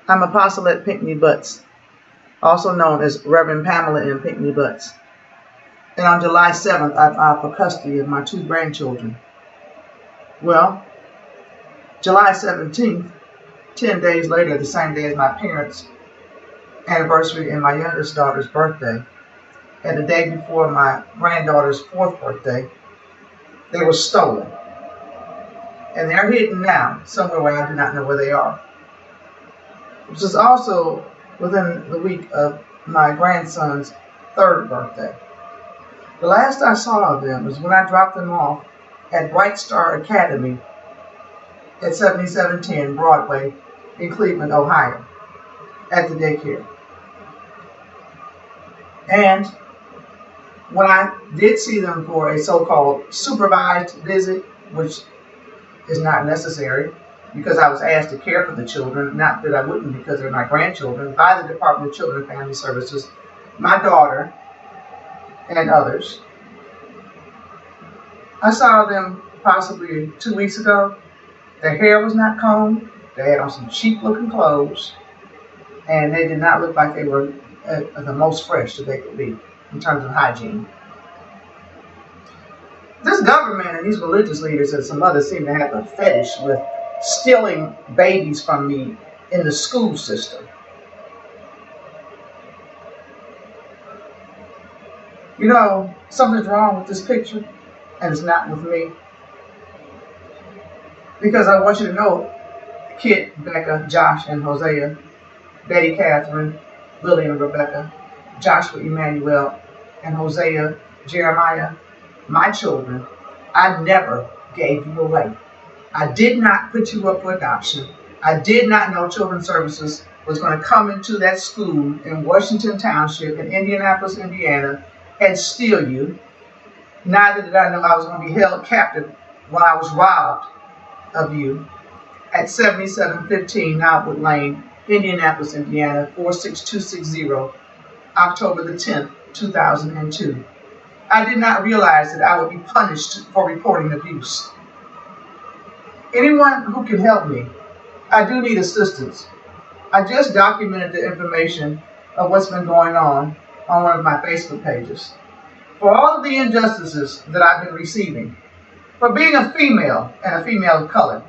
I'm Apostolate Pinckney Butts, also known as Reverend Pamela M. Pinckney Butts. And on July 7th, I filed for custody of my 2 grandchildren. Well, July 17th, 10 days later, the same day as my parents' anniversary and my youngest daughter's birthday, and the day before my granddaughter's 4th birthday, they were stolen. And they're hidden now, somewhere where I do not know where they are. Which is also within the week of my grandson's 3rd birthday. The last I saw of them was when I dropped them off at Bright Star Academy at 7710 Broadway in Cleveland, Ohio, at the daycare. And when I did see them for a so-called supervised visit, which is not necessary because I was asked to care for the children, not that I wouldn't because they're my grandchildren, by the Department of Children and Family Services, my daughter, and others. I saw them possibly 2 weeks ago. Their hair was not combed. They had on some cheap-looking clothes, and they did not look like they were the most fresh that they could be in terms of hygiene. This government and these religious leaders and some others seem to have a fetish with stealing babies from me in the school system. You know, something's wrong with this picture, and it's not with me. Because I want you to know, Kit, Becca, Josh, and Hosea, Betty, Catherine, Lily, and Rebecca, Joshua, Emmanuel, and Hosea, Jeremiah, my children, I never gave you away. I did not put you up for adoption. I did not know Children's Services was going to come into that school in Washington Township in Indianapolis, Indiana, and steal you. Neither did I know I was going to be held captive when I was robbed of you at 7715 Knobwood Lane, Indianapolis, Indiana, 46260, October the 10th, 2002. I did not realize that I would be punished for reporting abuse. Anyone who can help me, I do need assistance. I just documented the information of what's been going on one of my Facebook pages. For all of the injustices that I've been receiving, for being a female and a female of color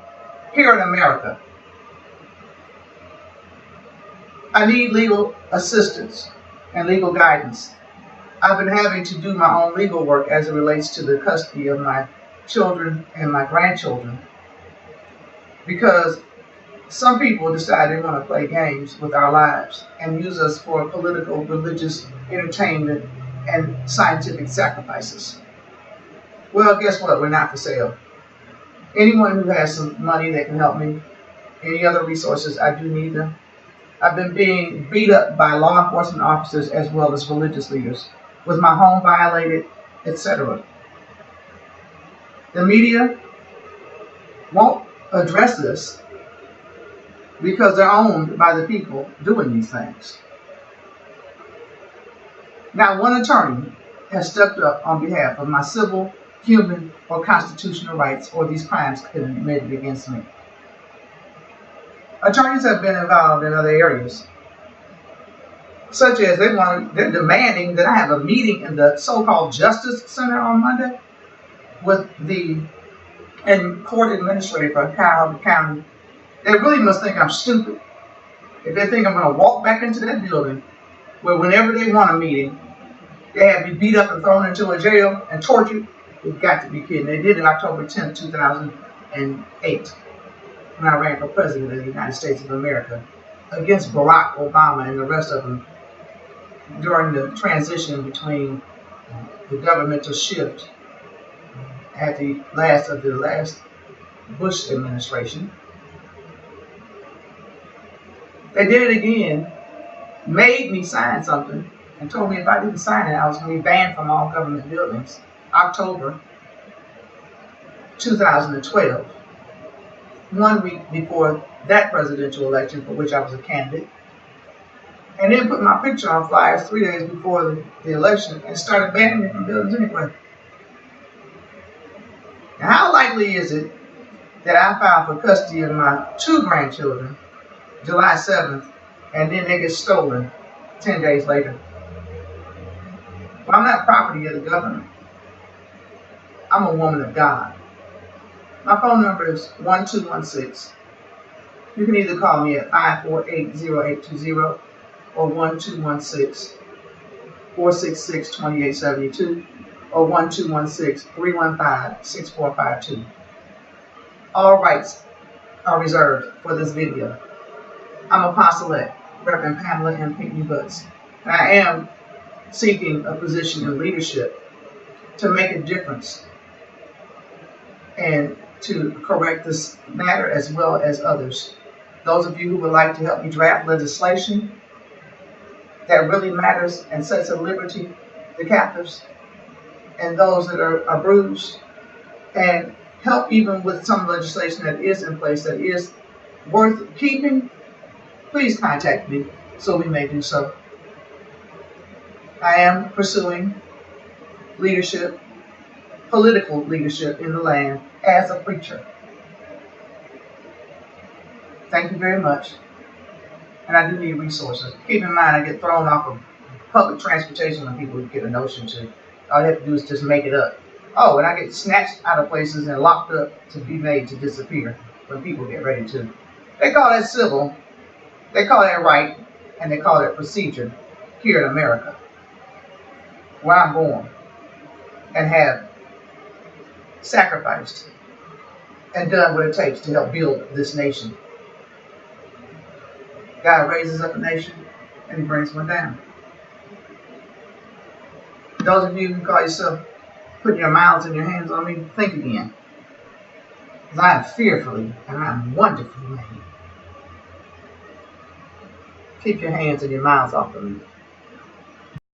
here in America, I need legal assistance and legal guidance. I've been having to do my own legal work as it relates to the custody of my children and my grandchildren because some people decide they want to play games with our lives and use us for political, religious, entertainment, and scientific sacrifices. Well, guess what? We're not for sale. Anyone who has some money that can help me, any other resources, I do need them. I've been being beat up by law enforcement officers as well as religious leaders, with my home violated, etc. The media won't address this because they're owned by the people doing these things. Now, one attorney has stepped up on behalf of my civil, human, or constitutional rights or these crimes committed against me. Attorneys have been involved in other areas, such as they're demanding that I have a meeting in the so-called Justice Center on Monday with the court administrator for Cuyahoga County. They really must think I'm stupid if they think I'm going to walk back into that building where whenever they want a meeting, they have me beat up and thrown into a jail and tortured. You've got to be kidding. They did it October 10th, 2008, when I ran for president of the United States of America against Barack Obama and the rest of them during the transition between the governmental shift at the last Bush administration. They did it again, made me sign something, and told me if I didn't sign it, I was going to be banned from all government buildings. October 2012, 1 week before that presidential election for which I was a candidate, and then put my picture on flyers 3 days before the election and started banning me from buildings anyway. Now, how likely is it that I filed for custody of my 2 grandchildren July 7th, and then they get stolen 10 days later. Well, I'm not property of the government. I'm a woman of God. My phone number is 1216. You can either call me at 548-0820 or 1216-466-2872 or 1216-315-6452. All rights are reserved for this video. I'm Apostolate Reverend Pamela M. Pinckney Butts, and I am seeking a position in leadership to make a difference and to correct this matter as well as others. Those of you who would like to help me draft legislation that really matters and sets at liberty the captives and those that are bruised, and help even with some legislation that is in place that is worth keeping, please contact me so we may do so. I am pursuing leadership, political leadership in the land as a preacher. Thank you very much. And I do need resources. Keep in mind, I get thrown off of public transportation when people get a notion to. All you have to do is just make it up. Oh, and I get snatched out of places and locked up to be made to disappear when people get ready to. They call that civil, they call that right, and they call that procedure here in America, where I'm born and have sacrificed and done what it takes to help build this nation. God raises up a nation and he brings one down. Those of you who call yourself putting your mouths and your hands on me, think again. Because I am fearfully and I am wonderfully made. Keep your hands and your mouths off of me.